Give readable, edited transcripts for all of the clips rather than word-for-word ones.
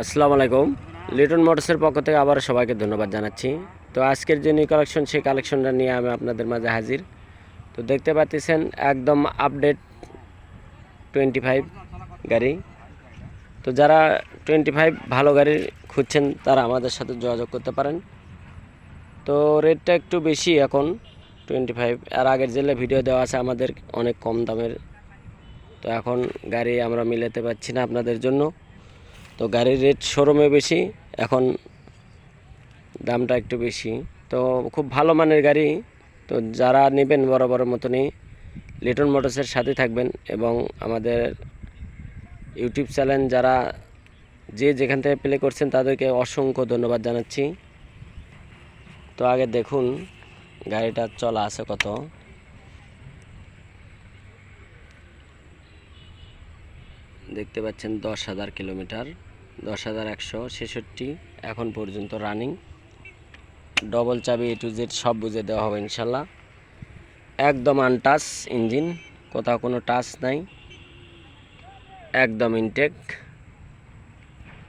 আসসালামু আলাইকুম। লিটন মোটরসের পক্ষ থেকে আবার সবাইকে ধন্যবাদ জানাচ্ছি। তো আজকের যে নিউ কালেকশন, সেই কালেকশনটা নিয়ে আমি আপনাদের মাঝে হাজির। তো দেখতে পাচ্ছেন একদম আপডেট 25 গাড়ি। তো যারা 25 ভালো গাড়ি খুঁজছেন তারা আমাদের সাথে যোগাযোগ করতে পারেন। তো রেটটা একটু বেশি এখন 25, আর আগের জেলে ভিডিও দেওয়া আছে আমাদের অনেক কম দামের। তো এখন গাড়ি আমরা মিলাতে পারছি না আপনাদের জন্য। তো গাড়ির রেট শোরুমে বেশি, এখন দামটা একটু বেশি। তো খুব ভালো মানের গাড়ি। তো যারা নেবেন বড় মতনই লিটন মোটরসের সাথে থাকবেন, এবং আমাদের ইউটিউব চ্যানেল যারা যেখান থেকে প্লে করছেন তাদেরকে অসংখ্য ধন্যবাদ জানাচ্ছি। তো আগে দেখুন গাড়িটা চলা আছে কত। দেখতে পাচ্ছেন 10,000 কিলোমিটার, 10,166 এখন পর্যন্ত রানিং। ডবল চাবি A to Z সব বুঝে দেওয়া হবে ইনশাল্লাহ। একদম আনটাচ ইঞ্জিন, কোথাও কোনো টাচ নাই, একদম ইনটেক।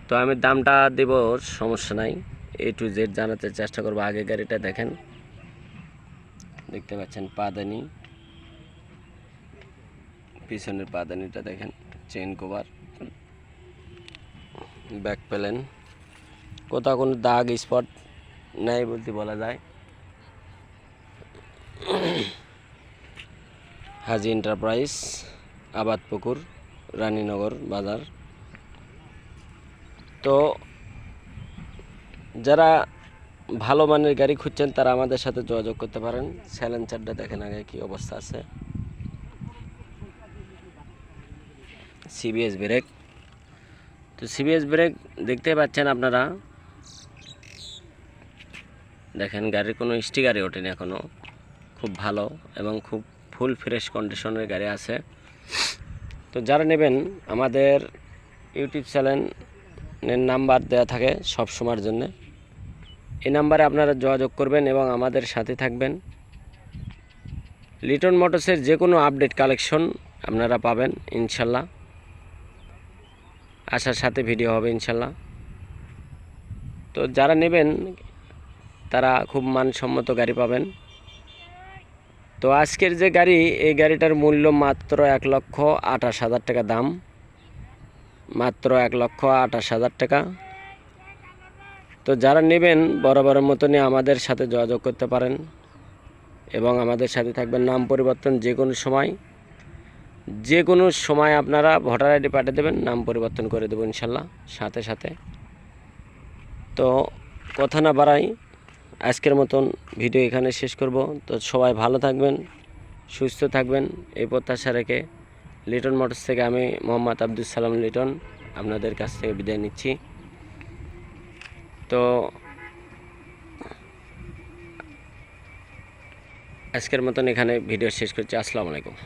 তো আমি দামটা দেব, সমস্যা নাই, A to Z জানাতে চেষ্টা করবো। আগে গাড়িটা দেখেন, দেখতে পাচ্ছেন পাদানি, পিছনের পাদানিটা দেখেন, চেন কভার, ব্যাক প্যালেন, কোথাও কোনো দাগ স্পট নাই বলতে বলা যায়। হাজি এন্টারপ্রাইজ, আবাদপুকুর, রানীনগর বাজার। তো যারা ভালো মানের গাড়ি খুঁজছেন তারা আমাদের সাথে যোগাযোগ করতে পারেন। সাইলেন্সারটা দেখেন আগে কি অবস্থা আছে। সিবিএস ব্রেক, তো সিবিএস ব্রেক দেখতে পাচ্ছেন আপনারা, দেখেন গাড়ির কোনো স্টিকারে ওঠেনি এখনও, খুব ভালো এবং খুব ফুল ফ্রেশ কন্ডিশনের গাড়ি আছে। তো যারা নেবেন আমাদের ইউটিউব চ্যানেলের নাম্বার দেওয়া থাকে সব সময়ের জন্য, এই নাম্বারে আপনারা যোগাযোগ করবেন এবং আমাদের সাথে থাকবেন। লিটন মোটরসের যে কোনো আপডেট কালেকশন আপনারা পাবেন ইনশাল্লাহ। আসার সাথে ভিডিও হবে ইনশাল্লাহ। তো যারা নেবেন তারা খুব মানসম্মত গাড়ি পাবেন। তো আজকের যে গাড়ি, এই গাড়িটার মূল্য মাত্র 1,28,000 টাকা দাম, মাত্র 1,28,000 টাকা। তো যারা নেবেন বরাবরের মতনই আমাদের সাথে যোগাযোগ করতে পারেন এবং আমাদের সাথে থাকবেন। নাম পরিবর্তন যে কোনো সময় আপনারা ভোটার আইডি পাঠিয়ে দেবেন, নাম পরিবর্তন করে দেবো ইনশাল্লাহ সাথে সাথে। তো কথা না বাড়াই, আজকের মতন ভিডিও এখানে শেষ করব। তো সবাই ভালো থাকবেন, সুস্থ থাকবেন, এই প্রত্যাশা রেখে লিটন মোটরস থেকে আমি মোহাম্মদ আব্দুল সালাম লিটন আপনাদের কাছ থেকে বিদায় নিচ্ছি। তো আজকের মতন এখানে ভিডিও শেষ করছি। আসসালামু আলাইকুম।